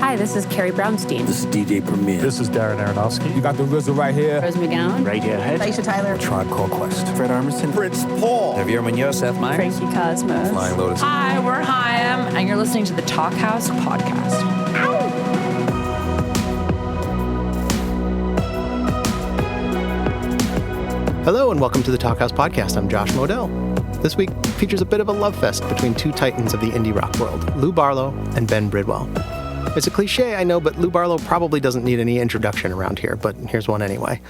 Hi, this is Carrie Brownstein. This is DJ Premier. This is Darren Aronofsky. You got the RZA right here. Rose McGowan. Radiohead. Aisha Tyler. Tribe Called Quest. Fred Armisen. Prince Paul. Javier Munoz. Seth Meyers. Frankie Cosmos. Flying Lotus. Hi, we're Chaim, and you're listening to the Talkhouse Podcast. Hello and welcome to the Talkhouse Podcast. I'm Josh Modell. This week features a bit of a love fest between two titans of the indie rock world, Lou Barlow and Ben Bridwell. It's a cliche, I know, but Lou Barlow probably doesn't need any introduction around here, but here's one anyway.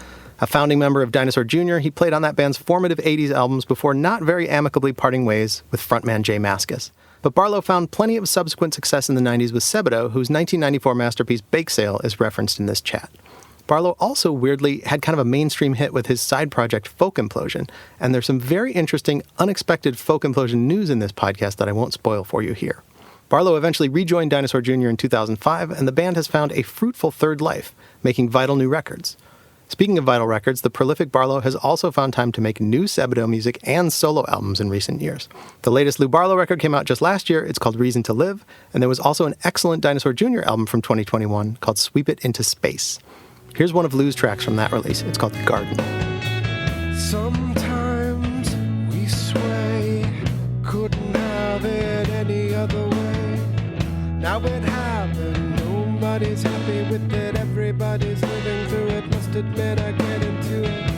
A founding member of Dinosaur Jr., he played on that band's formative 80s albums before not very amicably parting ways with frontman J Mascis. But Barlow found plenty of subsequent success in the 90s with Sebadoh, whose 1994 masterpiece Bakesale is referenced in this chat. Barlow also weirdly had kind of a mainstream hit with his side project Folk Implosion, and there's some very interesting, unexpected Folk Implosion news in this podcast that I won't spoil for you here. Barlow eventually rejoined Dinosaur Jr. in 2005, and the band has found a fruitful third life, making vital new records. Speaking of vital records, the prolific Barlow has also found time to make new Sebadoh music and solo albums in recent years. The latest Lou Barlow record came out just last year. It's called Reason to Live, and there was also an excellent Dinosaur Jr. album from 2021 called Sweep It Into Space. Here's one of Lou's tracks from that release. It's called Garden. Sometimes we sway, couldn't have it any other way. Now it happened, nobody's happy with it, everybody's living through it. Must admit I get into it.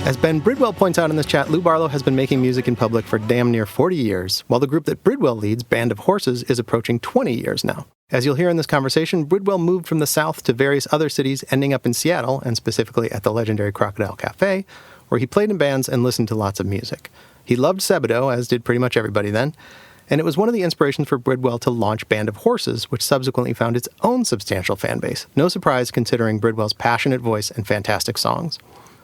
As Ben Bridwell points out in this chat, Lou Barlow has been making music in public for damn near 40 years, while the group that Bridwell leads, Band of Horses, is approaching 20 years now. As you'll hear in this conversation, Bridwell moved from the South to various other cities, ending up in Seattle, and specifically at the legendary Crocodile Cafe, where he played in bands and listened to lots of music. He loved Sebadoh, as did pretty much everybody then, and it was one of the inspirations for Bridwell to launch Band of Horses, which subsequently found its own substantial fan base. No surprise considering Bridwell's passionate voice and fantastic songs.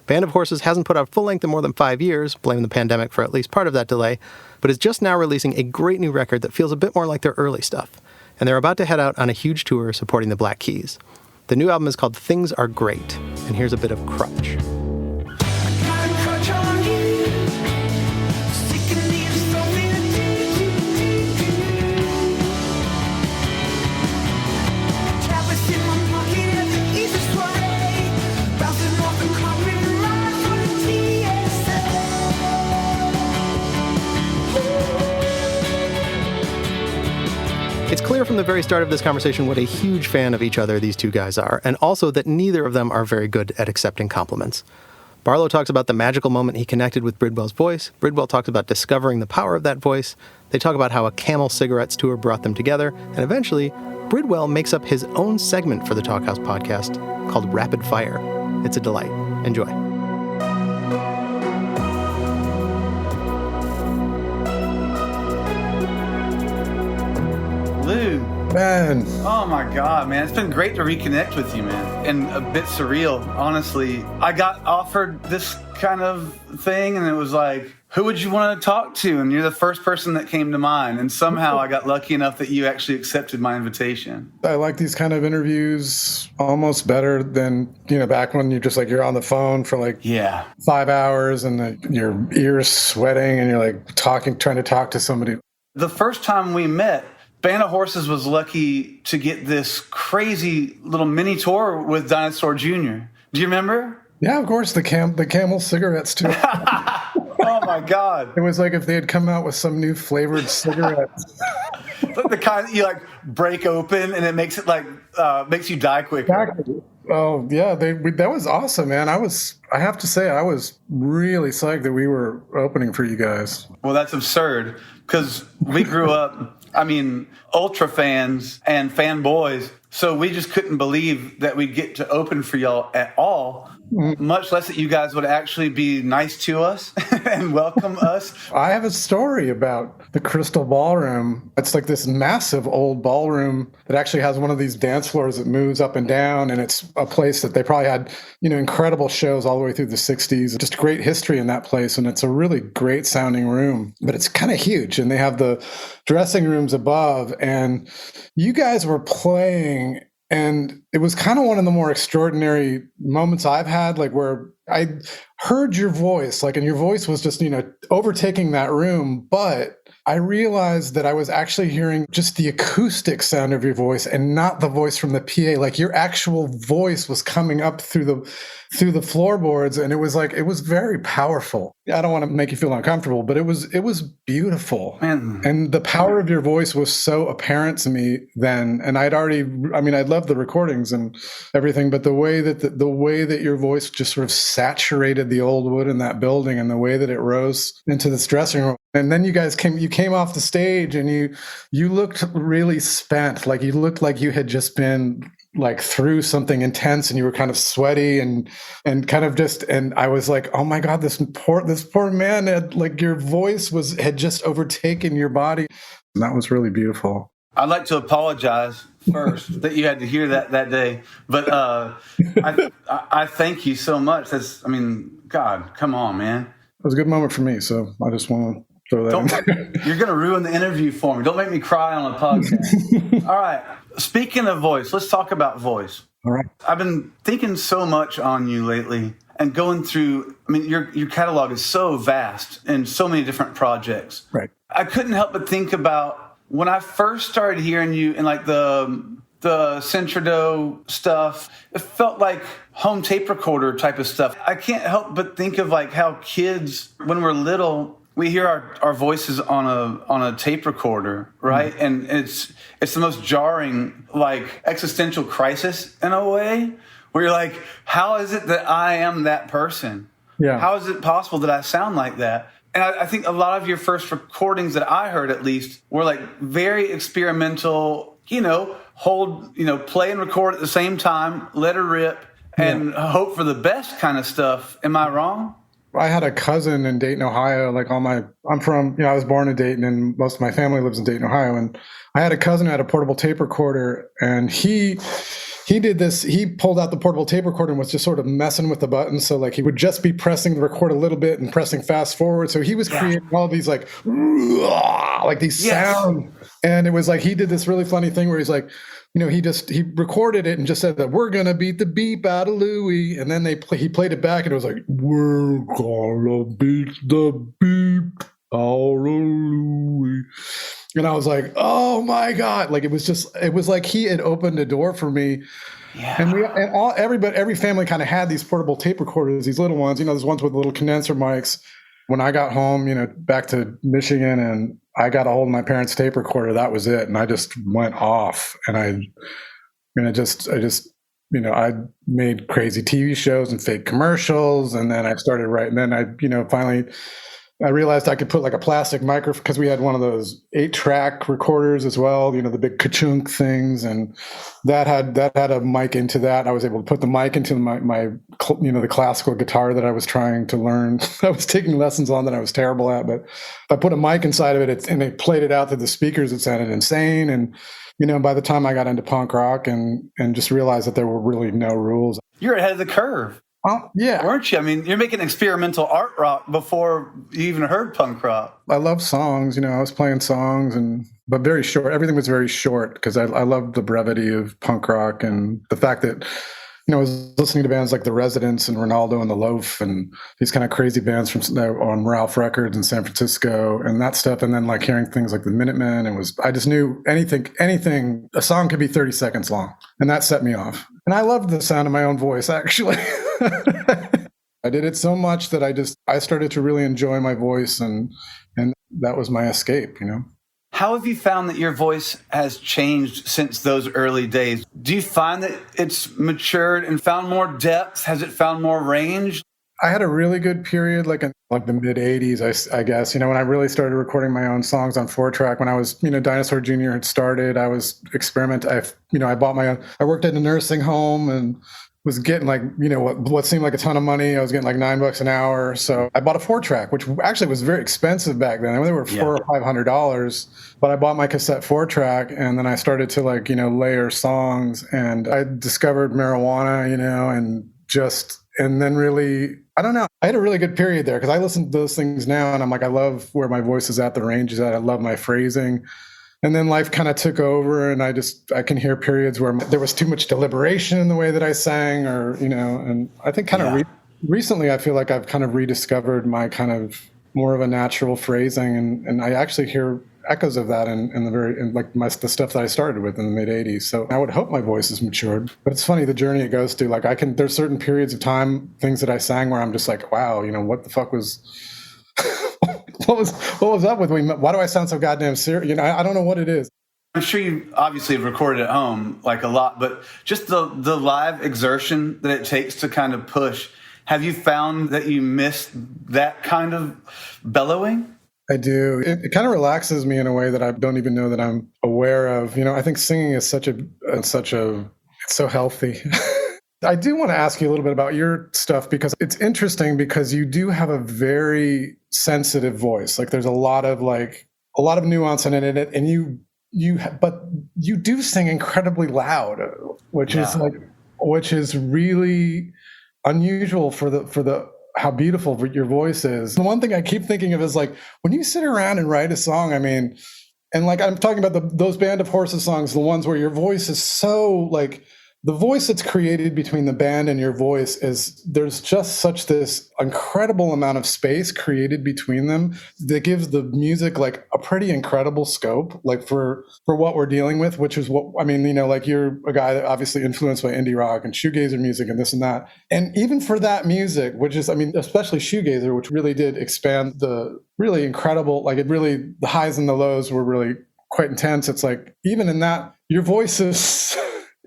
Band of Horses hasn't put out full length in more than 5 years, blame the pandemic for at least part of that delay, but is just now releasing a great new record that feels a bit more like their early stuff. And they're about to head out on a huge tour supporting the Black Keys. The new album is called Things Are Great, and here's a bit of Crutch. It's clear from the very start of this conversation what a huge fan of each other these two guys are, and also that neither of them are very good at accepting compliments. Barlow talks about the magical moment he connected with Bridwell's voice. Bridwell talks about discovering the power of that voice. They talk about how a Camel Cigarettes tour brought them together, and eventually, Bridwell makes up his own segment for the Talkhouse Podcast called Rapid Fire. It's a delight. Enjoy. Lou. Ben. Oh my God, man. It's been great to reconnect with you, man. And a bit surreal, honestly. I got offered this kind of thing and it was like, who would you want to talk to? And you're the first person that came to mind. And somehow I got lucky enough that you actually accepted my invitation. I like these kind of interviews almost better than, back when you're on the phone for 5 hours and your ears sweating and you're trying to talk to somebody. The first time we met, Band of Horses was lucky to get this crazy little mini tour with Dinosaur Jr. Do you remember? Yeah, of course, the Camel Cigarettes too. Oh my God! It was like if they had come out with some new flavored cigarettes. The kind you break open and it makes it makes you die quicker. Exactly. Oh yeah, that was awesome, man. I have to say I was really psyched that we were opening for you guys. Well, that's absurd because we grew up. Ultra fans and fanboys. So we just couldn't believe that we'd get to open for y'all at all, much less that you guys would actually be nice to us and welcome us. I have a story about the Crystal Ballroom. It's like this massive old ballroom that actually has one of these dance floors that moves up and down. And it's a place that they probably had, incredible shows all the way through the 60s. Just great history in that place. And it's a really great sounding room, but it's kind of huge. And they have the dressing rooms above. And you guys were playing, and it was kind of one of the more extraordinary moments I've had, where I heard your voice, and your voice was just, overtaking that room. But I realized that I was actually hearing just the acoustic sound of your voice and not the voice from the PA. Like your actual voice was coming up through the floorboards, and it was very powerful. I don't want to make you feel uncomfortable, but it was beautiful. Man. And the power of your voice was so apparent to me then. And I'd loved the recordings and everything, but the way that your voice just sort of saturated the old wood in that building, and the way that it rose into this dressing room. And then you came off the stage, and you looked really spent. Like you looked like you had just been through something intense, and you were kind of sweaty and kind of just, and I was like, oh my God, this poor man had, your voice had just overtaken your body. And that was really beautiful. I'd like to apologize first that you had to hear that day, but I thank you so much. God, come on, man. It was a good moment for me, so I just want to throw that in. You're going to ruin the interview for me. Don't make me cry on a podcast. All right. Speaking of voice, let's talk about voice. All right. I've been thinking so much on you lately and going through, your catalog is so vast and so many different projects. Right. I couldn't help but think about when I first started hearing you in the Sebadoh stuff, it felt like home tape recorder type of stuff. I can't help but think of how kids, when we're little, we hear our voices on a tape recorder, right? Mm-hmm. And it's the most jarring, existential crisis in a way, where you're like, how is it that I am that person? Yeah. How is it possible that I sound like that? And I think a lot of your first recordings that I heard, at least, were very experimental, play and record at the same time, let her rip, and hope for the best kind of stuff. Am I wrong? I had a cousin in Dayton, Ohio. I'm from, I was born in Dayton, and most of my family lives in Dayton, Ohio. And I had a cousin who had a portable tape recorder, and he did this. He pulled out the portable tape recorder and was just sort of messing with the buttons. So he would just be pressing the record a little bit and pressing fast forward. So he was creating all these these sounds. And it was he did this really funny thing where he's he recorded it and just said that we're gonna beat the beep out of Louie, and then he played it back, and it was we're gonna beat the beep out of Louie, and I was like, oh my God, it was like he had opened a door for me. Yeah. And every family kind of had these portable tape recorders, these little ones, those ones with little condenser mics. When I got home, back to Michigan, and I got a hold of my parents' tape recorder, that was it. And I just went off, and I made crazy TV shows and fake commercials. And then I started writing. And then finally I realized I could put a plastic microphone, because we had one of those 8-track recorders as well, the big ka-chunk things, and that had a mic into that. I was able to put the mic into my the classical guitar that I was trying to learn. I was taking lessons on that I was terrible at, but if I put a mic inside of it, and they played it out to the speakers, it sounded insane. And by the time I got into punk rock and just realized that there were really no rules. You're ahead of the curve. Yeah. Weren't you? You're making experimental art rock before you even heard punk rock. I love songs. I was playing songs, but very short. Everything was very short, because I loved the brevity of punk rock, and the fact that, I was listening to bands like The Residents and Ronaldo and The Loaf and these kind of crazy bands on Ralph Records in San Francisco and that stuff. And then hearing things like the Minutemen, I just knew anything, a song could be 30 seconds long, and that set me off. And I loved the sound of my own voice, actually. I did it so much that I started to really enjoy my voice, and that was my escape, How have you found that your voice has changed since those early days? Do you find that it's matured and found more depth? Has it found more range? I had a really good period, in the mid 80s, I guess, when I really started recording my own songs on 4-track. When I was, Dinosaur Jr. had started, I was experimenting. I bought I worked at a nursing home and was getting what seemed like a ton of money. I was getting $9 an hour. So I bought a 4-track, which actually was very expensive back then. They were $400 or $500, but I bought my cassette 4-track, and then I started to layer songs, and I discovered marijuana, and then really, I don't know. I had a really good period there, because I listen to those things now, and I'm I love where my voice is at, the range is at. I love my phrasing. And then life kind of took over, and I can hear periods where there was too much deliberation in the way that I sang, or, and I think recently I feel like I've kind of rediscovered my kind of more of a natural phrasing, and I actually hear echoes of that in the stuff that I started with in the mid 80s. So I would hope my voice has matured. But it's funny the journey it goes through. Like there's certain periods of time, things that I sang where I'm just like, wow, what the fuck was what was up with me? Why do I sound so goddamn serious? I don't know what it is. I'm sure you obviously have recorded at home like a lot, but just the live exertion that it takes to kind of push. Have you found that you miss that kind of bellowing? I do. It kind of relaxes me in a way that I don't even know that I'm aware of. I think singing is it's so healthy. I do want to ask you a little bit about your stuff because it's interesting because you do have a very sensitive voice. Like there's a lot of nuance in it, and but you do sing incredibly loud, which is really unusual for the how beautiful your voice is. The one thing I keep thinking of is like when you sit around and write a song, and like I'm talking about those Band of Horses songs, the ones where your voice is so like the voice that's created between the band and your voice is there's just such this incredible amount of space created between them that gives the music like a pretty incredible scope, like for what we're dealing with, which is like you're a guy that obviously influenced by indie rock and shoegazer music and this and that. And even for that music, which is, especially shoegazer, which really did expand the really incredible, the highs and the lows were really quite intense. It's like, even in that, your voice is...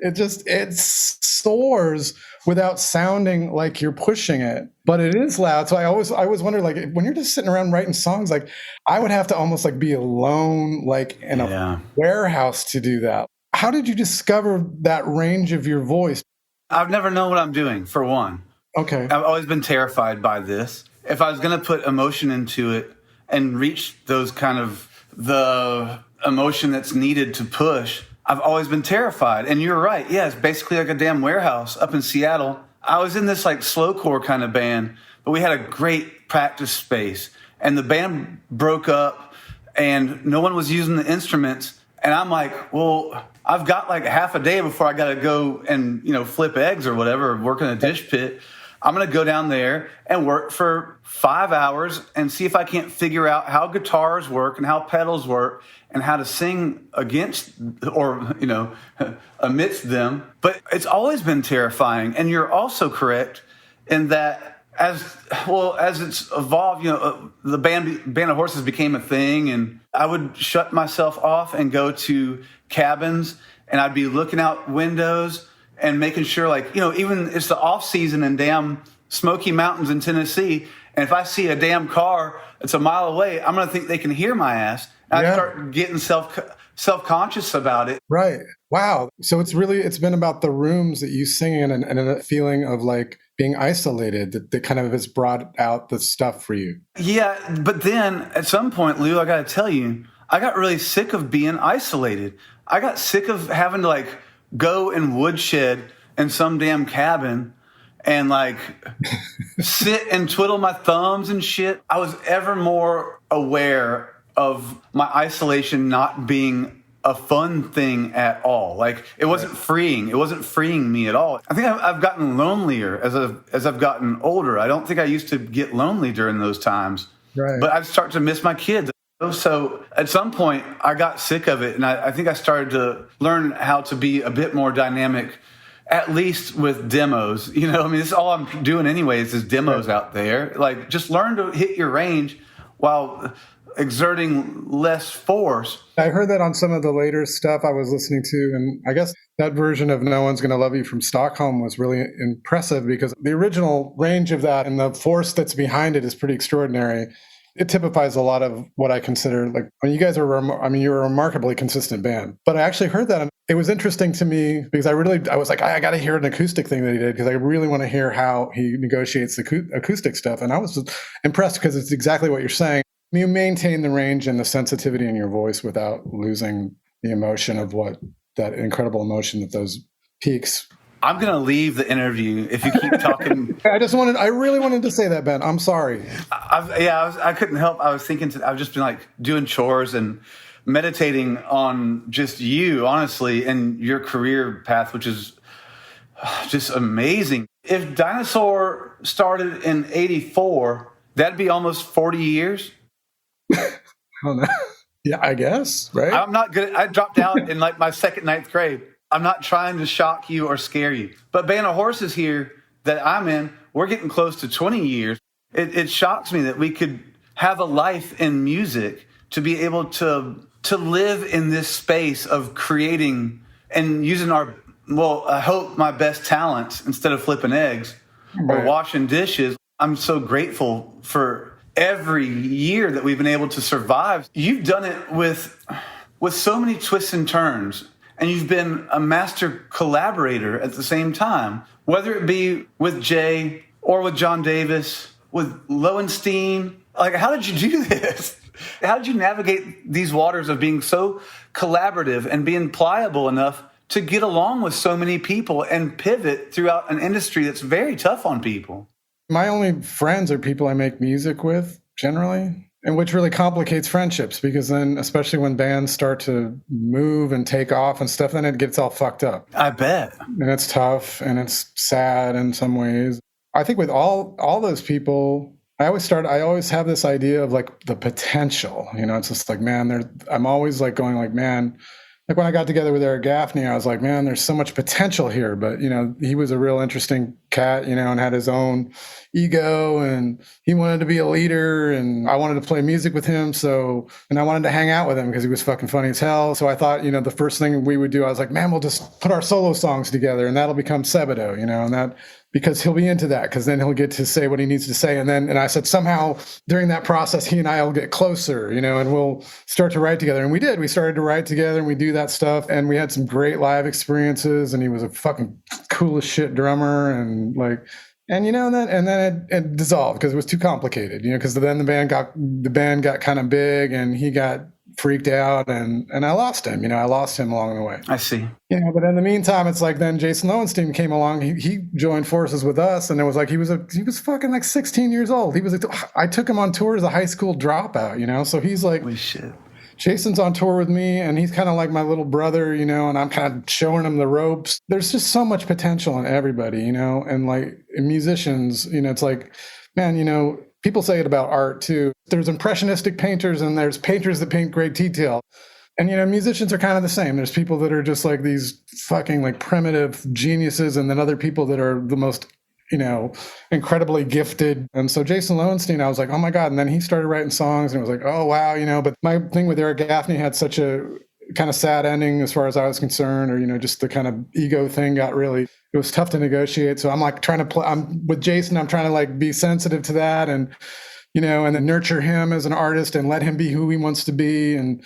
It soars without sounding like you're pushing it, but it is loud. So I always wonder, like, when you're just sitting around writing songs, like I would have to almost like be alone, like in a warehouse to do that. How did you discover that range of your voice? I've never known what I'm doing, for one. Okay. I've always been terrified by this. If I was going to put emotion into it and reach those kind of the emotion that's needed to push, I've always been terrified. And you're right. Yeah, it's basically like a damn warehouse up in Seattle. I was in this like slowcore kind of band, but we had a great practice space. And the band broke up and no one was using the instruments. And I'm like, well, I've got like half a day before I got to go and, flip eggs or whatever, work in a dish pit. I'm going to go down there and work for 5 hours and see if I can't figure out how guitars work and how pedals work and how to sing against or, amidst them. But it's always been terrifying. And you're also correct in that as it's evolved, the Band of Horses became a thing, and I would shut myself off and go to cabins, and I'd be looking out windows and making sure, even it's the off season in damn Smoky Mountains in Tennessee. And if I see a damn car that's a mile away, I'm going to think they can hear my ass. And I start getting self-conscious about it. Right. Wow. So it's been about the rooms that you sing in and a feeling of like being isolated that kind of has brought out the stuff for you. Yeah. But then at some point, Lou, I got to tell you, I got really sick of being isolated. I got sick of having to go and woodshed in some damn cabin and sit and twiddle my thumbs and shit. I was ever more aware of my isolation not being a fun thing at all. It wasn't freeing. It wasn't freeing me at all. I think I've gotten lonelier as I've gotten older. I don't think I used to get lonely during those times. Right. But I start to miss my kids. So at some point, I got sick of it, and I think I started to learn how to be a bit more dynamic, at least with demos. This is all I'm doing anyways is demos out there. Just learn to hit your range while exerting less force. I heard that on some of the later stuff I was listening to, and I guess that version of No One's Gonna Love You from Stockholm was really impressive because the original range of that and the force that's behind it is pretty extraordinary. It typifies a lot of what I consider you guys are, you're a remarkably consistent band. But I actually heard that and it was interesting to me because I was like, I got to hear an acoustic thing that he did because I really want to hear how he negotiates the acoustic stuff. And I was just impressed because it's exactly what you're saying. You maintain the range and the sensitivity in your voice without losing the emotion of that incredible emotion that those peaks. I'm going to leave the interview if you keep talking. I really wanted to say that, Ben. I'm sorry. I couldn't help. I was thinking, I've just been doing chores and meditating on just you, honestly, and your career path, which is just amazing. If Dinosaur started in 84, that'd be almost 40 years. I don't know. Yeah, I guess, right? I'm not good. I dropped out in like my second, ninth grade. I'm not trying to shock you or scare you. But Band of Horses here that I'm in, we're getting close to 20 years. It shocks me that we could have a life in music to be able to live in this space of creating and using our, well, I hope my best talents instead of flipping eggs or washing dishes. I'm so grateful for every year that we've been able to survive. You've done it with so many twists and turns, and you've been a master collaborator at the same time, whether it be with Jay or with John Davis, with Lowenstein. Like, how did you do this? How did you navigate these waters of being so collaborative and being pliable enough to get along with so many people and pivot throughout an industry that's very tough on people? My only friends are people I make music with, generally, and which really complicates friendships, because then, especially when bands start to move and take off and stuff, then it gets all fucked up. I bet. And it's tough and it's sad in some ways. I think with all those people, I always have this idea of like the potential, it's just like, man, I'm always like going like, man, like when I got together with Eric Gaffney, I was like, man, there's so much potential here. But, he was a real interesting cat, and had his own ego, and he wanted to be a leader, and I wanted to play music with him. And I wanted to hang out with him because he was fucking funny as hell. So I thought, the first thing we would do, I was like, man, we'll just put our solo songs together and that'll become Sebadoh, and that, because he'll be into that, because then he'll get to say what he needs to say. And I said, somehow during that process, he and I will get closer, and we'll start to write together. And we did. We started to write together and we do that stuff. And we had some great live experiences, and he was a fucking cool as shit drummer. And then it dissolved because it was too complicated, because then the band got kind of big and he got freaked out and I lost him, I lost him along the way. I see. But in the meantime, it's like then Jason Lowenstein came along. He joined forces with us, and it was like he was fucking like 16 years old. I took him on tour as a high school dropout, so he's like, holy shit. Jason's on tour with me, and he's kind of like my little brother, and I'm kind of showing him the ropes. There's just so much potential in everybody, and like in musicians, it's like, man, people say it about art too. There's impressionistic painters and there's painters that paint great detail. And, musicians are kind of the same. There's people that are just like these fucking like primitive geniuses, and then other people that are the most, incredibly gifted. And so Jason Lowenstein, I was like, oh my God. And then he started writing songs, and it was like, oh wow, but my thing with Eric Gaffney had such a kind of sad ending as far as I was concerned, or, just the kind of ego thing it was tough to negotiate. So I'm like I'm with Jason, I'm trying to like be sensitive to that and then nurture him as an artist and let him be who he wants to be. And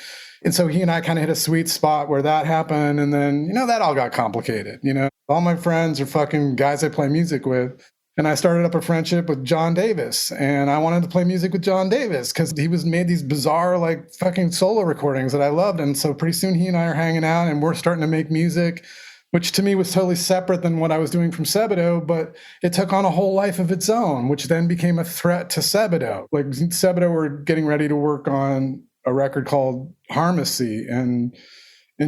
so he and I kind of hit a sweet spot where that happened. And then, that all got complicated. All my friends are fucking guys I play music with. And I started up a friendship with John Davis, and I wanted to play music with John Davis because he made these bizarre, like fucking solo recordings that I loved. And so pretty soon he and I are hanging out and we're starting to make music, which to me was totally separate than what I was doing from Sebadoh, but it took on a whole life of its own, which then became a threat to Sebadoh. Like Sebadoh were getting ready to work on a record called Harmacy, and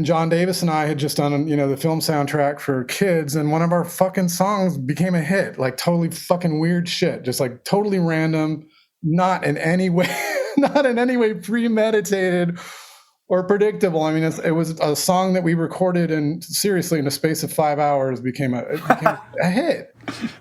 John Davis and I had just done, the film soundtrack for kids, and one of our fucking songs became a hit, like totally fucking weird shit, just like totally random, not in any way premeditated or predictable. I mean, it was a song that we recorded, and seriously, in a space of 5 hours, became a hit.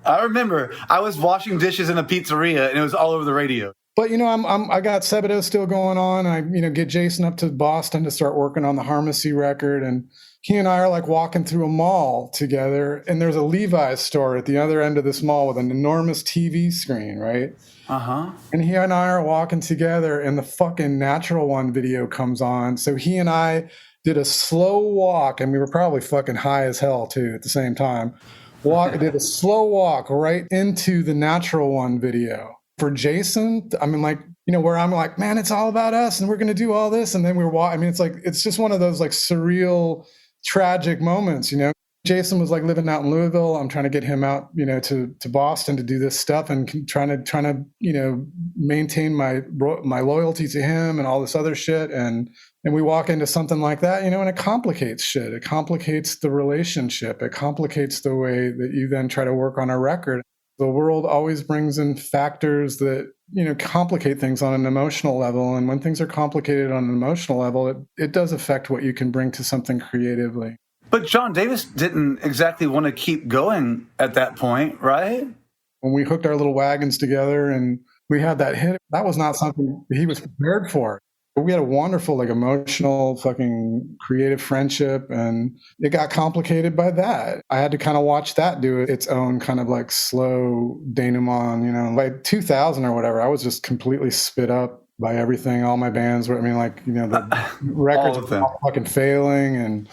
I remember I was washing dishes in a pizzeria, and it was all over the radio. But, I got Sebadoh still going on. I, get Jason up to Boston to start working on the Harmacy record. And he and I are like walking through a mall together. And there's a Levi's store at the other end of this mall with an enormous TV screen, right? Uh-huh. And he and I are walking together, and the fucking Natural One video comes on. So he and I did a slow walk, and we were probably fucking high as hell too at the same time. Did a slow walk right into the Natural One video. For Jason, I mean, like, where I'm like, man, it's all about us and we're going to do all this. And then it's like, it's just one of those like surreal, tragic moments, Jason was like living out in Louisville. I'm trying to get him out, to Boston to do this stuff, and trying to maintain my loyalty to him and all this other shit. And we walk into something like that, and it complicates shit. It complicates the relationship. It complicates the way that you then try to work on a record. The world always brings in factors that, complicate things on an emotional level. And when things are complicated on an emotional level, it does affect what you can bring to something creatively. But John Davis didn't exactly want to keep going at that point, right? When we hooked our little wagons together and we had that hit, that was not something he was prepared for. We had a wonderful, emotional, fucking creative friendship, and it got complicated by that. I had to kind of watch that do its own kind of slow denouement, like 2000 or whatever. I was just completely spit up by everything. All my bands were, the records were all fucking failing. And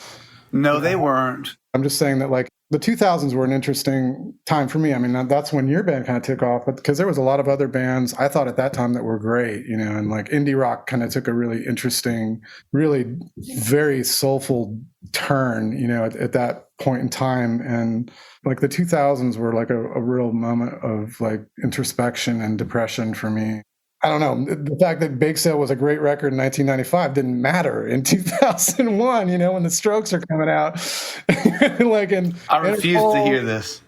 no, they weren't. I'm just saying that the 2000s were an interesting time for me. That's when your band kind of took off, but because there was a lot of other bands I thought at that time that were great, and indie rock kind of took a really interesting, really very soulful turn, at that point in time. And the 2000s were a real moment of introspection and depression for me. I don't know. The fact that Bakesale was a great record in 1995 didn't matter in 2001, when the Strokes are coming out. I refuse to hear this.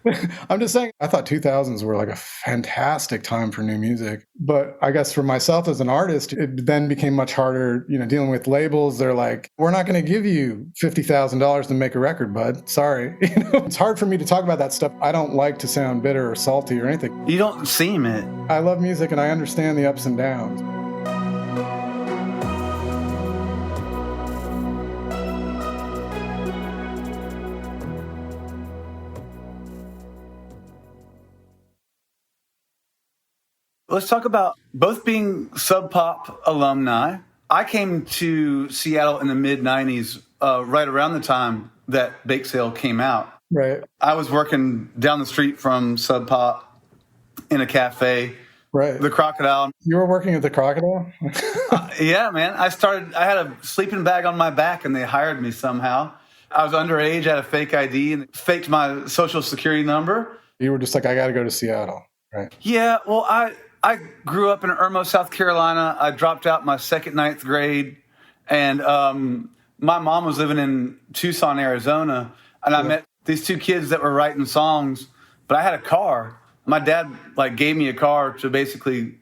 I'm just saying, I thought 2000s were a fantastic time for new music. But I guess for myself as an artist, it then became much harder, dealing with labels. They're like, we're not going to give you $50,000 to make a record, bud. Sorry. It's hard for me to talk about that stuff. I don't like to sound bitter or salty or anything. You don't seem it. I love music and I understand the ups and downs. Let's talk about both being Sub Pop alumni. I came to Seattle in the mid-90s, right around the time that Bakesale came out. Right. I was working down the street from Sub Pop in a cafe. Right. The Crocodile. You were working at the Crocodile? Yeah, man. I had a sleeping bag on my back and they hired me somehow. I was underage, I had a fake ID and faked my social security number. You were just like, I got to go to Seattle, right? Yeah, well, I grew up in Irmo, South Carolina. I dropped out my second, ninth grade. And my mom was living in Tucson, Arizona. And I met these two kids that were writing songs, but I had a car. My dad gave me a car to basically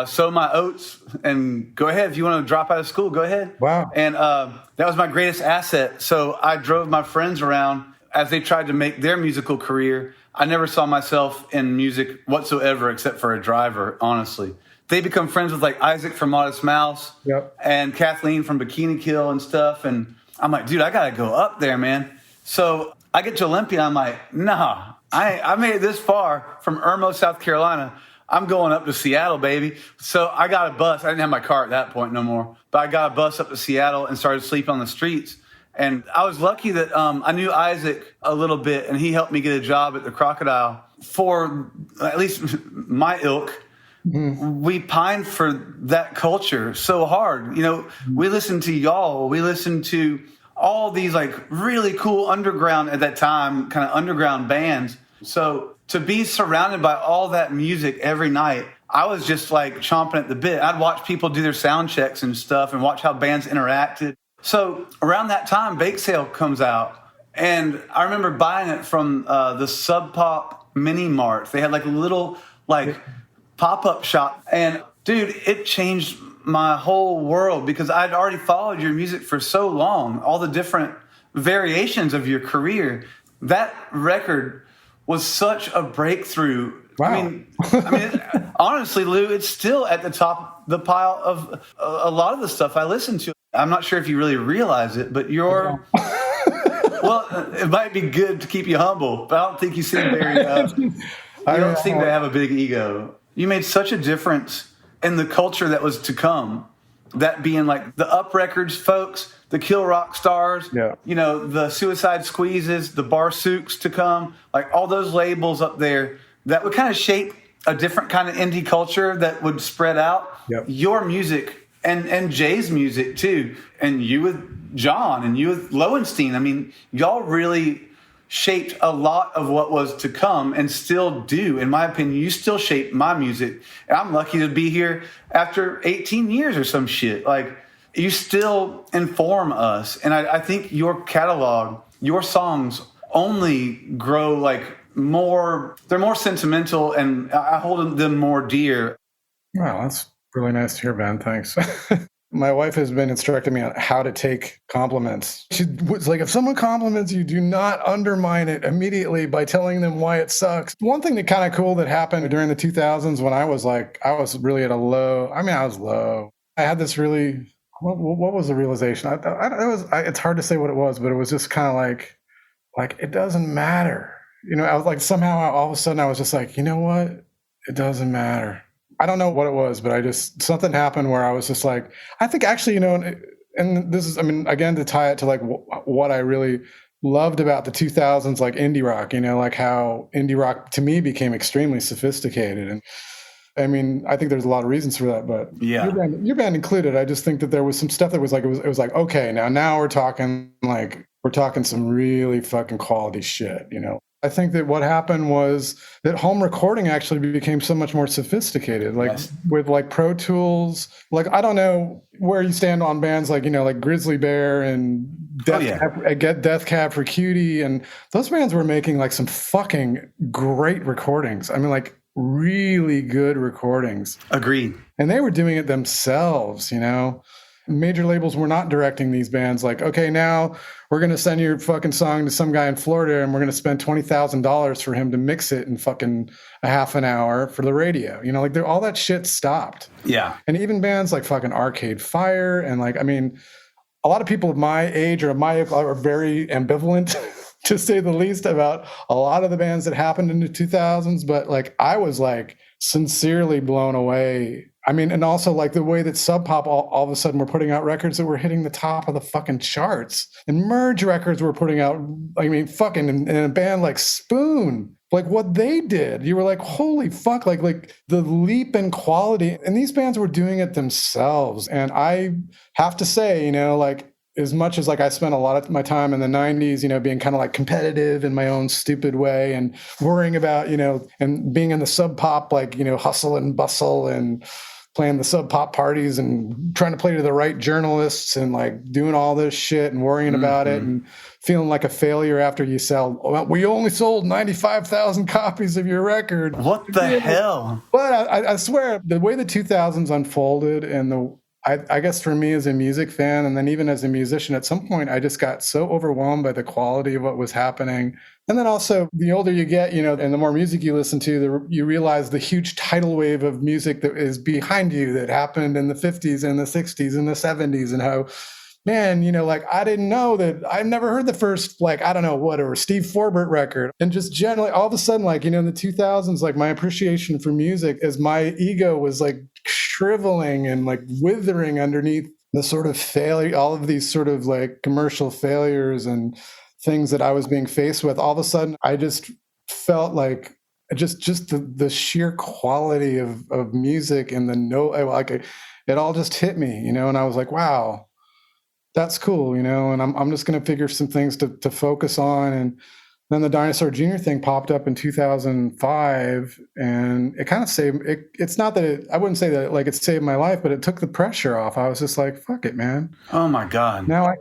sow my oats and go ahead. If you want to drop out of school, go ahead. Wow. And that was my greatest asset. So I drove my friends around as they tried to make their musical career. I never saw myself in music whatsoever except for a driver, honestly. They become friends with Isaac from Modest Mouse and Kathleen from Bikini Kill and stuff. And I'm like, dude, I got to go up there, man. So I get to Olympia. I'm like, nah. I made it this far from Irmo, South Carolina. I'm going up to Seattle, baby. So I got a bus. I didn't have my car at that point no more. But I got a bus up to Seattle and started sleeping on the streets. And I was lucky that I knew Isaac a little bit, and he helped me get a job at the Crocodile. For at least my ilk, we pined for that culture so hard. We listened to y'all. We listened to all these really cool underground, at that time, kind of underground bands. So to be surrounded by all that music every night, I was just chomping at the bit. I'd watch people do their sound checks and stuff and watch how bands interacted. So around that time, Bakesale comes out. And I remember buying it from the Sub Pop Mini Mart. They had a little pop-up shop. And dude, it changed my whole world because I'd already followed your music for so long, all the different variations of your career. That record was such a breakthrough. Wow. I mean, honestly, Lou, it's still at the top of the pile of a lot of the stuff I listen to. I'm not sure if you really realize it, but you're... Well, it might be good to keep you humble, but I don't think you seem very... you don't seem to have a big ego. You made such a difference in the culture that was to come. That being the Up Records folks, the Kill Rock Stars, the Suicide Squeezes, the Bar Souks to come, all those labels up there that would kind of shape a different kind of indie culture that would spread out. Yep. Your music and Jay's music too, and you with John and you with Lowenstein. I mean, y'all really shaped a lot of what was to come and still do. In my opinion, you still shape my music. And I'm lucky to be here after 18 years or some shit. Like, you still inform us. And I think your catalog, your songs only grow like more, they're more sentimental, and I hold them more dear. Wow, that's really nice to hear, Ben. Thanks. My wife has been instructing me on how to take compliments. She was like, if someone compliments you, do not undermine it immediately by telling them why it sucks. One thing that kind of cool that happened during the 2000s when I was really at a low. I mean, I was low. I had this really, what was the realization? It's hard to say what it was, but it was just kind of like, it doesn't matter. You know, I was like, somehow all of a sudden I was just like, you know what? It doesn't matter. I don't know what it was, but something happened where I was just like, I think actually, you know, and this is, I mean, again, to tie it to like what I really loved about the 2000s, like indie rock, you know, like how indie rock to me became extremely sophisticated. And I mean, I think there's a lot of reasons for that, but yeah, your band included. I just think that there was some stuff that was like, it was like, okay, now we're talking some really fucking quality shit, you know. I think that what happened was that home recording actually became so much more sophisticated, like with like Pro Tools. Like, I don't know where you stand on bands like, you know, like Grizzly Bear and Death Cab for Cutie. And those bands were making like some fucking great recordings. I mean, like really good recordings. Agreed. And they were doing it themselves, you know. Major labels were not directing these bands like, okay, now we're going to send your fucking song to some guy in Florida and we're going to spend $20,000 for him to mix it in fucking a half an hour for the radio. You know, like all that shit stopped. Yeah. And even bands like fucking Arcade Fire and like, I mean, a lot of people of my age or my age are very ambivalent to say the least about a lot of the bands that happened in the 2000s. But like, I was like sincerely blown away. I mean, and also like the way that Sub Pop all of a sudden were putting out records that were hitting the top of the fucking charts, and Merge Records were putting out, I mean, fucking in a band like Spoon, like what they did, you were like, holy fuck, like the leap in quality. And these bands were doing it themselves. And I have to say, you know, like, as much as like I spent a lot of my time in the 90s, you know, being kind of like competitive in my own stupid way and worrying about, you know, and being in the Sub Pop, like, you know, hustle and bustle and playing the Sub Pop parties and trying to play to the right journalists and like doing all this shit and worrying about it and feeling like a failure after you sell. We only sold 95,000 copies of your record. What the hell? But I swear, the way the 2000s unfolded and I guess for me as a music fan, and then even as a musician, at some point, I just got so overwhelmed by the quality of what was happening. And then also, the older you get, you know, and the more music you listen to, you realize the huge tidal wave of music that is behind you that happened in the 50s and the 60s and the 70s, and how, man, you know, like, I didn't know that. I've never heard the first, like, I don't know, whatever, Steve Forbert record. And just generally, all of a sudden, like, you know, in the 2000s, like, my appreciation for music as my ego was, like, shriveling and, like, withering underneath the sort of failure, all of these sort of, like, commercial failures and things that I was being faced with. All of a sudden, I just felt like just the sheer quality of music and it all just hit me, you know, and I was like, wow. That's cool, you know, and I'm just going to figure some things to focus on. And then the Dinosaur Jr. thing popped up in 2005, and it kind of saved it. It's not that I wouldn't say that like it saved my life, but it took the pressure off. I was just like, fuck it, man. Oh my God. Now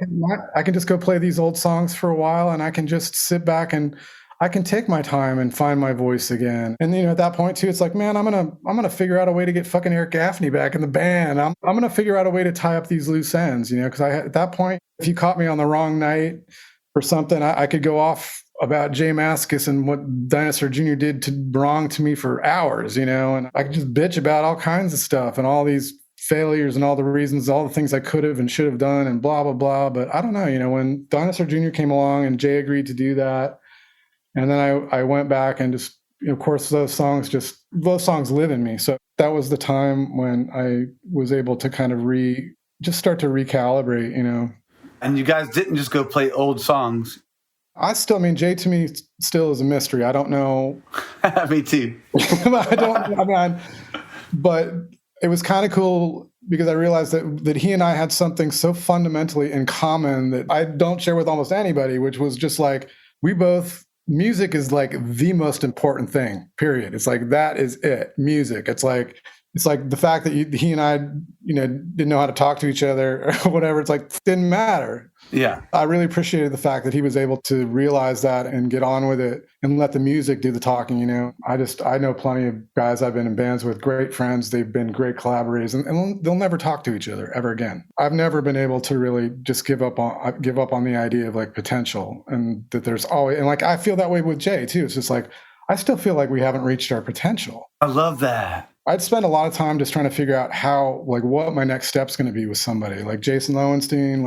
I can just go play these old songs for a while, and I can just sit back and I can take my time and find my voice again. And, you know, at that point too, it's like, man, I'm going to figure out a way to get fucking Eric Gaffney back in the band. I'm going to figure out a way to tie up these loose ends, you know, because at that point, if you caught me on the wrong night or something, I could go off about J Mascis and what Dinosaur Jr. did wrong to me for hours, you know, and I could just bitch about all kinds of stuff and all these failures and all the reasons, all the things I could have and should have done and blah, blah, blah. But I don't know, you know, when Dinosaur Jr. came along and Jay agreed to do that, and then I went back and just, you know, of course, those songs live in me. So that was the time when I was able to kind of just start to recalibrate, you know. And you guys didn't just go play old songs. Jay to me still is a mystery. I don't know. Me too. But it was kind of cool because I realized that he and I had something so fundamentally in common that I don't share with almost anybody, which was just like, music is like the most important thing, period. It's like, that is it, music. It's like the fact that he and I, didn't know how to talk to each other or whatever. It's like, didn't matter. Yeah. I really appreciated the fact that he was able to realize that and get on with it and let the music do the talking. I know plenty of guys I've been in bands with, great friends. They've been great collaborators, and they'll never talk to each other ever again. I've never been able to really just give up on the idea of like potential, and that there's always, and like, I feel that way with Jay too. It's just like, I still feel like we haven't reached our potential. I love that. I'd spend a lot of time just trying to figure out what my next step's going to be with somebody like Jason Lowenstein,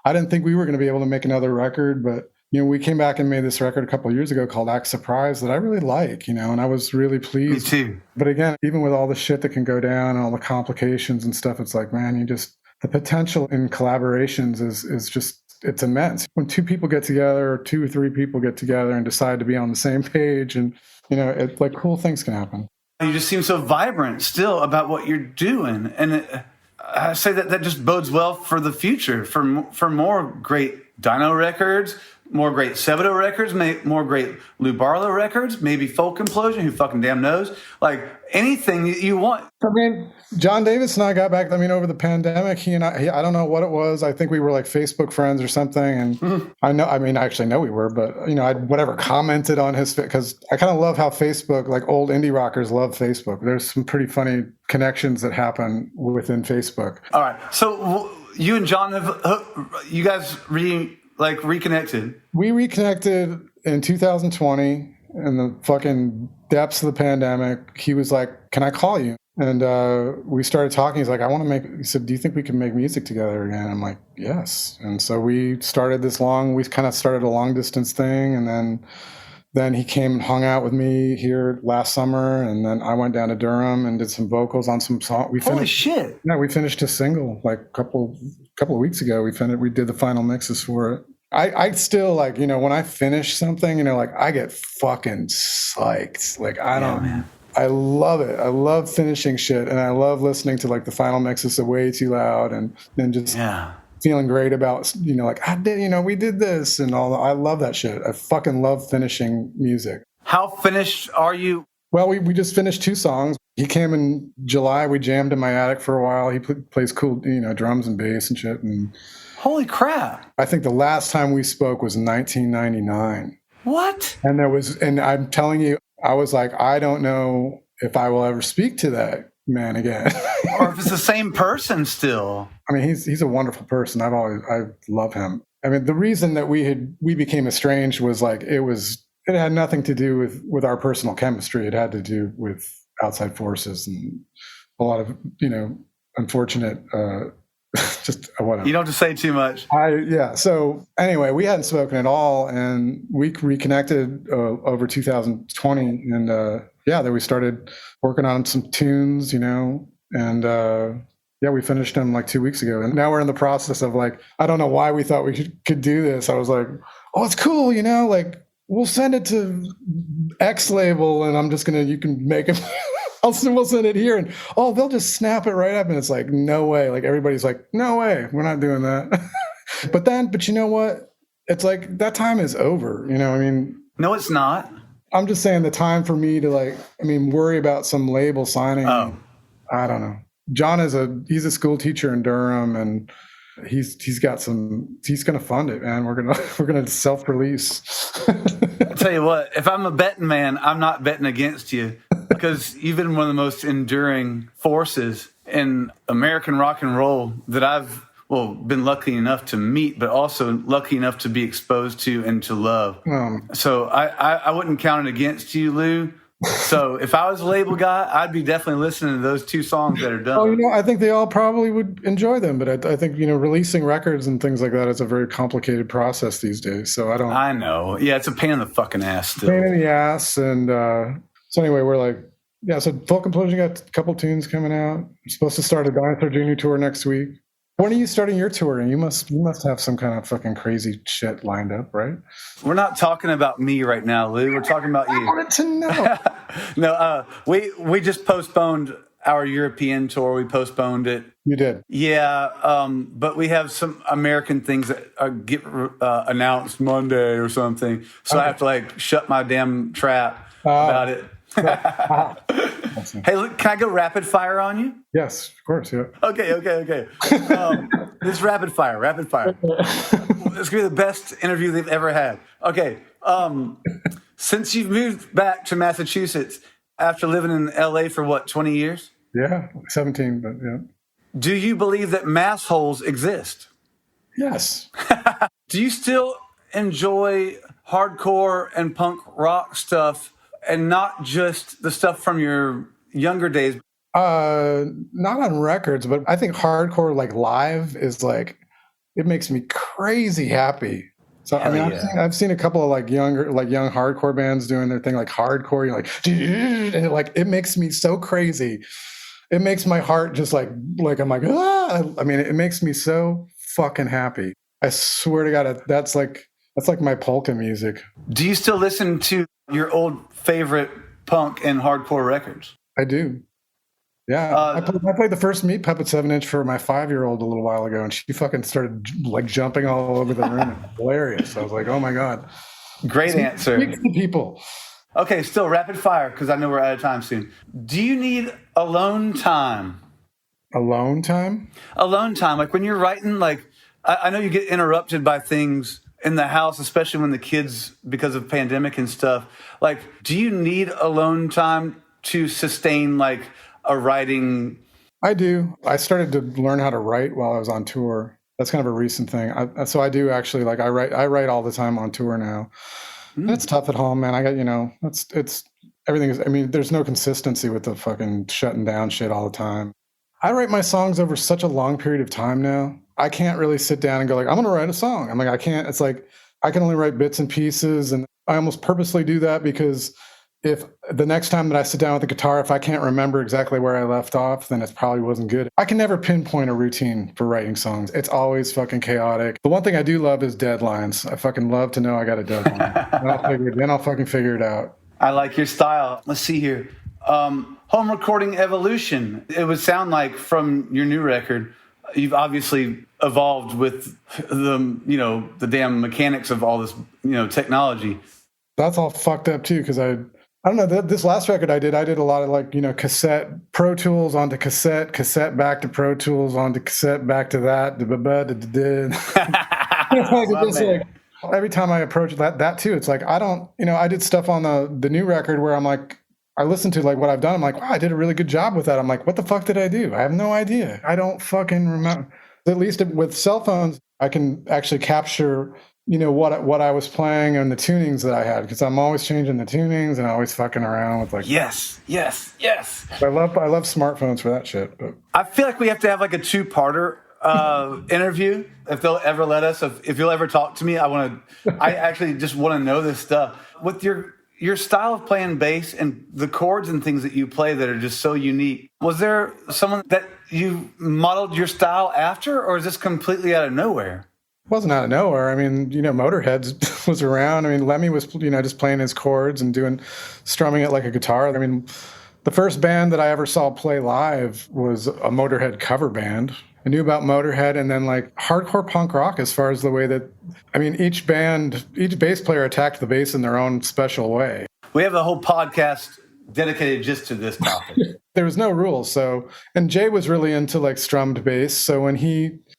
I didn't think we were going to be able to make another record, but we came back and made this record a couple of years ago called Act Surprise that I really like, and I was really pleased. Me too. But again, even with all the shit that can go down and all the complications and stuff, it's like, man, the potential in collaborations is just, it's immense. When two people get together, or 2 or 3 people get together and decide to be on the same page, and it's like, cool things can happen. You just seem so vibrant still about what you're doing, and I say that just bodes well for the future, for more great Dino records, more great Sebadoh records, more great Lou Barlow records, maybe Folk Implosion, who fucking damn knows, like anything you want. I mean, John Davis and I got back, over the pandemic, he and I don't know what it was. I think we were like Facebook friends or something. And I actually know we were, but I commented on his, because I kind of love how Facebook, like old indie rockers love Facebook. There's some pretty funny connections that happen within Facebook. All right. So you and John you guys reconnected? We reconnected in 2020 in the fucking depths of the pandemic. He was like, can I call you? And we started talking. He's like, he said, do you think we can make music together again? I'm like, yes. And so we started a long distance thing. And then he came and hung out with me here last summer. And then I went down to Durham and did some vocals on some song. Holy shit. Yeah, we finished a single like a couple of weeks ago. We did the final mixes for it. I still when I finish something, I get fucking psyched. I love it. I love finishing shit, and I love listening to the final mixes of Way Too Loud, and then just feeling great about I did, we did this and all that. I love that shit. I fucking love finishing music. How finished are you? Well, we just finished 2 songs. He came in July. We jammed in my attic for a while. He plays cool, drums and bass and shit. And holy crap! I think the last time we spoke was 1999. What? And I'm telling you, I was like, I don't know if I will ever speak to that man again. Or if it's the same person still. I mean, he's a wonderful person. I love him. I mean, the reason that we became estranged was it had nothing to do with our personal chemistry. It had to do with outside forces and a lot of, unfortunate, just whatever. You don't have to say too much. So anyway, we hadn't spoken at all, and we reconnected over 2020, and then we started working on some tunes, and we finished them 2 weeks ago, and now we're in the process of I don't know why we thought we could do this. I was like, oh, it's cool, we'll send it to X label, and you can make it. We'll send it here, and they'll just snap it right up, and it's like, no way. Everybody's like, no way, we're not doing that. but you know what? It's like that time is over. No, it's not. I'm just saying the time for me to worry about some label signing. Oh. I don't know. John he's a school teacher in Durham, and he's going to fund it, man. We're going to self-release. I'll tell you what, if I'm a betting man, I'm not betting against you, because you've been one of the most enduring forces in American rock and roll that I've been lucky enough to meet, but also lucky enough to be exposed to and to love. So I wouldn't count it against you, Lou. So if I was a label guy, I'd be definitely listening to those 2 songs that are done. I think they all probably would enjoy them, but I think, releasing records and things like that is a very complicated process these days. So I know. Yeah, it's a pain in the fucking ass still. Pain in the ass. And so anyway, we're so Folk Implosion got a couple tunes coming out. We're supposed to start a Dinosaur Jr. tour next week. When are you starting your touring? You must have some kind of fucking crazy shit lined up, right? We're not talking about me right now, Lou. We're talking about you. I wanted to know. No, we just postponed our European tour. We postponed it. You did. Yeah, but we have some American things that get announced Monday or something. So I have to like shut my damn trap about it. Hey, look, can I go rapid fire on you? Yes, of course. Yeah. Okay. This is rapid fire. It's gonna be the best interview they've ever had. Okay. Since you've moved back to Massachusetts after living in LA for what, 20 years? Yeah, 17, but yeah. Do you believe that mass holes exist? Yes. Do you still enjoy hardcore and punk rock stuff and not just the stuff from your younger days? Not on records, but I think hardcore like live is like, it makes me crazy happy. So I mean, I've seen a couple of like young hardcore bands doing their thing like hardcore. You're like, it makes me so crazy. It makes my heart just like I'm like, ah! I mean, it makes me so fucking happy. I swear to God, that's like my polka music. Do you still listen to your old favorite punk and hardcore records? I do. Yeah, I played the first Meat Puppet 7-inch for my 5-year-old a little while ago, and she fucking started like jumping all over the room. It was hilarious. I was like, oh my God. Great answer. Speak to people. Okay, still rapid fire because I know we're out of time soon. Do you need alone time? Alone time? Alone time. Like when you're writing, like I know you get interrupted by things in the house, especially when the kids, because of pandemic and stuff. Like, do you need alone time to sustain like a writing? I do. I started to learn how to write while I was on tour. That's kind of a recent thing. So I do actually like I write all the time on tour now. And it's tough at home, man. I got, it's everything is, I mean, there's no consistency with the fucking shutting down shit all the time. I write my songs over such a long period of time now. I can't really sit down and go like, I'm going to write a song. I'm like, I can't. It's like, I can only write bits and pieces. And I almost purposely do that because if the next time that I sit down with the guitar, if I can't remember exactly where I left off, then it probably wasn't good. I can never pinpoint a routine for writing songs. It's always fucking chaotic. The one thing I do love is deadlines. I fucking love to know I got a deadline. then I'll fucking figure it out. I like your style. Let's see here. Home recording evolution. It would sound like from your new record, you've obviously evolved with the damn mechanics of all this, technology. That's all fucked up too, because I don't know. This last record I did a lot of like, cassette, Pro Tools onto cassette back to Pro Tools onto cassette back to that. Every time I approach that too, it's like, I don't, I did stuff on the new record where I'm like, I listened to like what I've done. I'm like, wow, I did a really good job with that. I'm like, what the fuck did I do? I have no idea. I don't fucking remember. At least with cell phones, I can actually capture what I was playing and the tunings that I had, because I'm always changing the tunings and always fucking around with like yes. I love smartphones for that shit. But I feel like we have to have like a 2-parter interview if they'll ever let us. If you'll ever talk to me, I actually just want to know this stuff with your style of playing bass and the chords and things that you play that are just so unique. Was there someone that you modeled your style after, or is this completely out of nowhere? It wasn't out of nowhere. I mean, Motorhead was around. I mean, Lemmy was, just playing his chords and strumming it like a guitar. I mean, the first band that I ever saw play live was a Motorhead cover band. I knew about Motorhead and then like hardcore punk rock as far as the way that, I mean, each bass player attacked the bass in their own special way. We have a whole podcast dedicated just to this topic. There was no rules. So, and Jay was really into like strummed bass. So when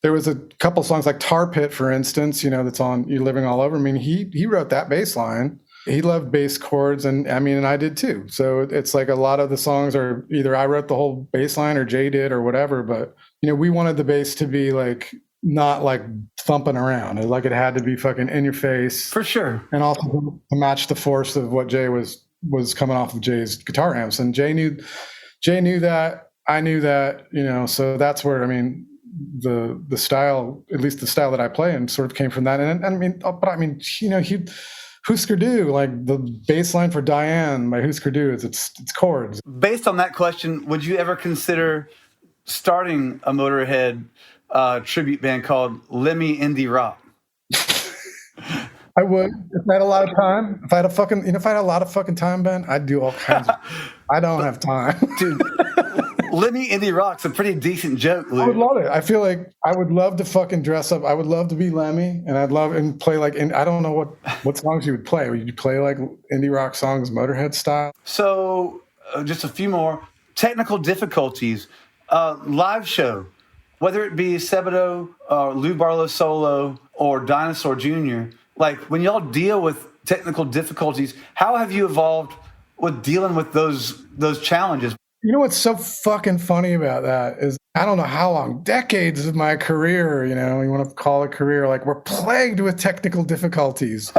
there was a couple songs like Tar Pit, for instance, that's on You Living All Over. I mean, he wrote that bass line. He loved bass chords, and I did too. So it's like a lot of the songs are either I wrote the whole bass line or Jay did or whatever. But, we wanted the bass to be like, not like thumping around. Like it had to be fucking in your face. For sure. And also to match the force of what Jay was coming off of Jay's guitar amps. And Jay knew that, I knew that, so that's where, the style, at least the style that I play in, sort of came from that. Husker Du, like the bass line for Diane by Husker Du, it's chords. Based on that question, would you ever consider starting a Motorhead tribute band called Lemmy Indie Rock? I would, if I had a lot of time. If I had a lot of fucking time, Ben, I'd do all kinds of. I don't have time, dude. Lemmy Indie Rock's a pretty decent joke, Lou. I would love it. I feel like I would love to fucking dress up. I would love to be Lemmy, and I'd love and play like. And I don't know what songs you would play. Would you play like indie rock songs, Motorhead style? So, just a few more technical difficulties. Live show, whether it be Sebadoh, Lou Barlow solo, or Dinosaur Jr. Like when y'all deal with technical difficulties, how have you evolved with dealing with those challenges? You know what's so fucking funny about that is I don't know how long, decades of my career, you want to call it career, like we're plagued with technical difficulties.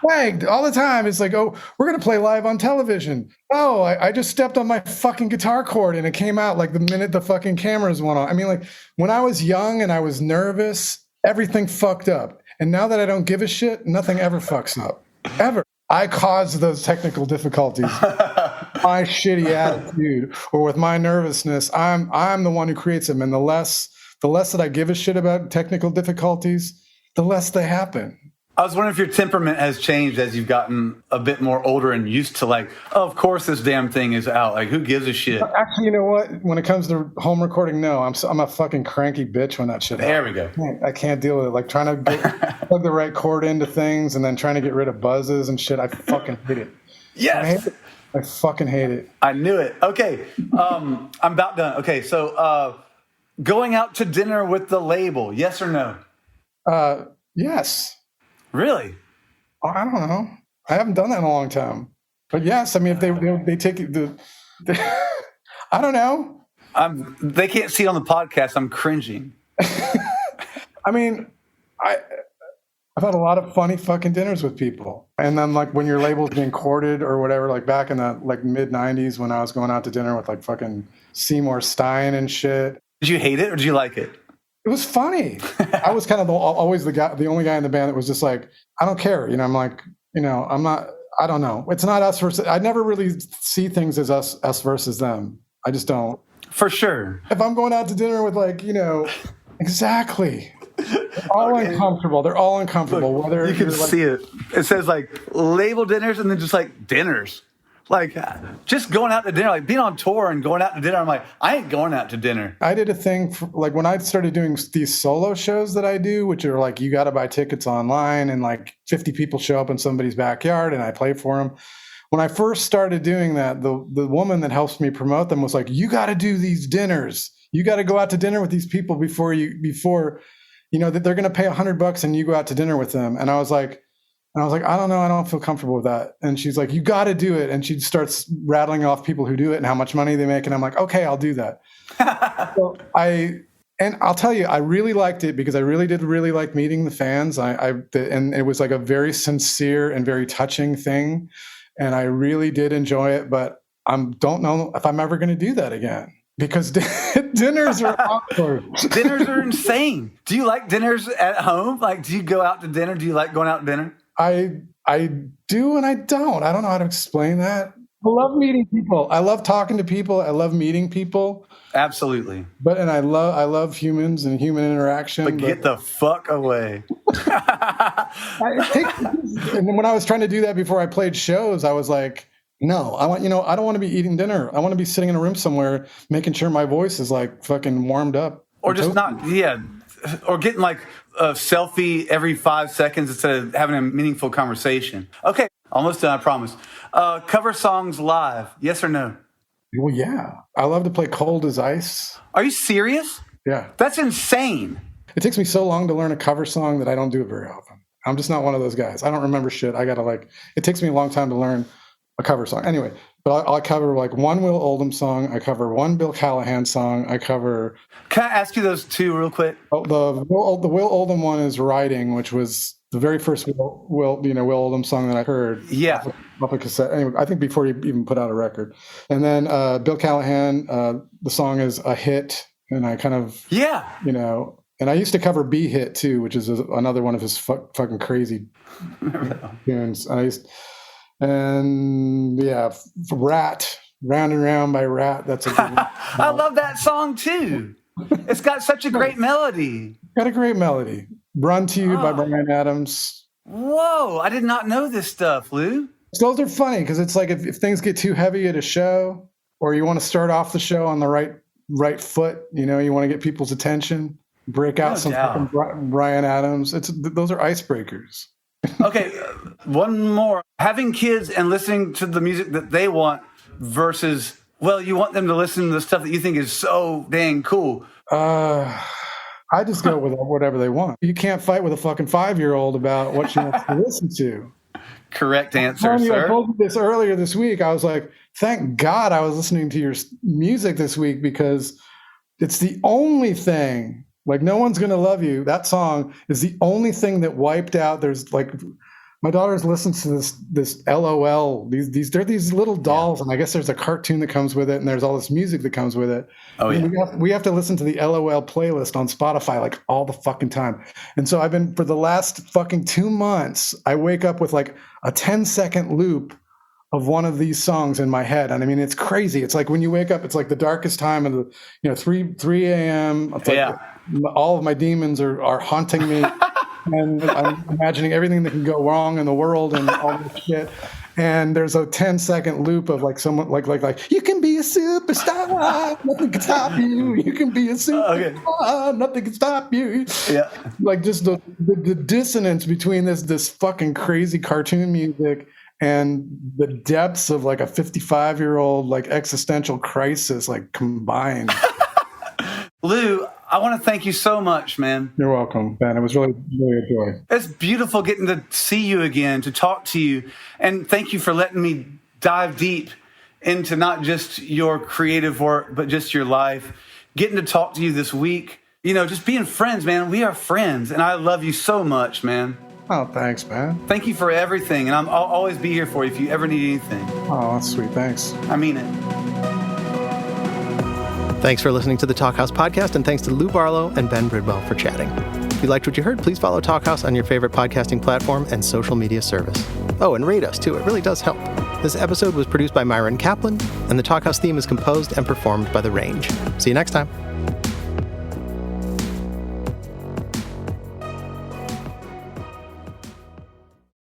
Plagued all the time. It's like, oh, we're going to play live on television. Oh, I just stepped on my fucking guitar cord and it came out like the minute the fucking cameras went on. I mean, like when I was young and I was nervous, everything fucked up. And now that I don't give a shit, nothing ever fucks up. Ever. I caused those technical difficulties. My shitty attitude or with my nervousness, I'm the one who creates them. And the less that I give a shit about technical difficulties, the less they happen. I was wondering if your temperament has changed as you've gotten a bit more older and used to like, oh, of course this damn thing is out. Like, who gives a shit? Actually, you know what? When it comes to home recording, no, I'm a fucking cranky bitch when that shit happens. There we go. I can't deal with it. Like trying to plug the right cord into things and then trying to get rid of buzzes and shit. I fucking hate it. Yes. I fucking hate it. I knew it. Okay. I'm about done. Okay. So, going out to dinner with the label, yes or no? Yes. Really? I don't know. I haven't done that in a long time. But yes, I mean, if they take I don't know. They can't see it on the podcast. I'm cringing. I mean, I've had a lot of funny fucking dinners with people. And then like when your label's being courted or whatever, like back in the like mid 90s when I was going out to dinner with like fucking Seymour Stein and shit. Did you hate it or did you like it? It was funny. I was kind of always the only guy in the band that was just like, I don't care. I'm like, I'm not, I don't know. It's not us versus, I never really see things as us versus them. I just don't. For sure. If I'm going out to dinner with like, exactly. They're all uncomfortable. They're all uncomfortable. Look, whether you can see it. It says like label dinners and then just like dinners. Like just going out to dinner, like being on tour and going out to dinner. I'm like, I ain't going out to dinner. I did a thing like when I started doing these solo shows that I do, which are like, you got to buy tickets online and like 50 people show up in somebody's backyard and I play for them. When I first started doing that, the woman that helps me promote them was like, you got to do these dinners. You got to go out to dinner with these people before that they're going to pay $100 and you go out to dinner with them. And I was like, I don't know. I don't feel comfortable with that. And she's like, you got to do it. And she starts rattling off people who do it and how much money they make. And I'm like, okay, I'll do that. And I'll tell you, I really liked it because I really did like meeting the fans. And it was like a very sincere and very touching thing. And I really did enjoy it, but I don't know if I'm ever going to do that again. Because dinners are awkward. Dinners are insane. Do you like dinners at home? Like, do you go out to dinner? Do you like going out to dinner? I do and I don't. I don't know how to explain that. I love meeting people. I love talking to people. I love meeting people. Absolutely. And I love humans and human interaction. But get the fuck away. And then when I was trying to do that before I played shows, I was like, no, I don't want to be eating dinner. I want to be sitting in a room somewhere, making sure my voice is like fucking warmed up. Or just or getting like a selfie every 5 seconds instead of having a meaningful conversation. Okay, almost done, I promise. Cover songs live, yes or no? Well, yeah. I love to play Cold as Ice. Are you serious? Yeah. That's insane. It takes me so long to learn a cover song that I don't do it very often. I'm just not one of those guys. I don't remember shit. It takes me a long time to learn a cover song. Anyway, but I cover like one Will Oldham song. I cover one Bill Callahan song. Can I ask you those two real quick? Oh, the Will Oldham one is Riding, which was the very first Will Oldham song that I heard. Yeah. Off a cassette. Anyway, I think before he even put out a record. And then Bill Callahan, the song is A Hit. And I kind of, and I used to cover B Hit too, which is another one of his fucking crazy tunes. Rat, Round and Round by Rat. That's a good one. I love that song too. It's got such a great melody. Got a great melody. Run to You by Bryan Adams. Whoa, I did not know this stuff, Lou. Those are funny because it's like if things get too heavy at a show, or you want to start off the show on the right foot. You know, you want to get people's attention, break out some fucking Bryan Adams. Those are icebreakers. Okay, one more. Having kids and listening to the music that they want versus, well, you want them to listen to the stuff that you think is so dang cool. I just go with whatever they want. You can't fight with a fucking 5-year-old about what she wants to listen to. Correct answer, sir. I told you this earlier this week. I was like, thank God I was listening to your music this week, because it's the only thing, like No One's Gonna Love You, that song is the only thing that wiped out. There's like, my daughter's listens to this LOL. They're these little dolls, and I guess there's a cartoon that comes with it, and there's all this music that comes with it. Oh yeah. We have to listen to the LOL playlist on Spotify like all the fucking time. And so I've been, for the last fucking 2 months, I wake up with like a 10-second loop of one of these songs in my head. And I mean, it's crazy. It's like when you wake up, it's like the darkest time of the, 3 a.m. It's like all of my demons are haunting me. And I'm imagining everything that can go wrong in the world and all this shit. And there's a 10-second loop of like someone like you can be a superstar, nothing can stop you. You can be a superstar, nothing can stop you. Yeah, like just the dissonance between this fucking crazy cartoon music and the depths of like a 55-year-old like existential crisis like combined. Lou, I want to thank you so much, man. You're welcome, Ben. It was really a joy. It's beautiful getting to see you again, to talk to you. And thank you for letting me dive deep into not just your creative work, but just your life. Getting to talk to you this week. You know, just being friends, man. We are friends, and I love you so much, man. Oh, thanks, man. Thank you for everything, and I'll always be here for you if you ever need anything. Oh, that's sweet. Thanks. I mean it. Thanks for listening to the Talkhouse Podcast, and thanks to Lou Barlow and Ben Bridwell for chatting. If you liked what you heard, please follow Talkhouse on your favorite podcasting platform and social media service. Oh, and rate us, too. It really does help. This episode was produced by Myron Kaplan, and the Talkhouse theme is composed and performed by The Range. See you next time.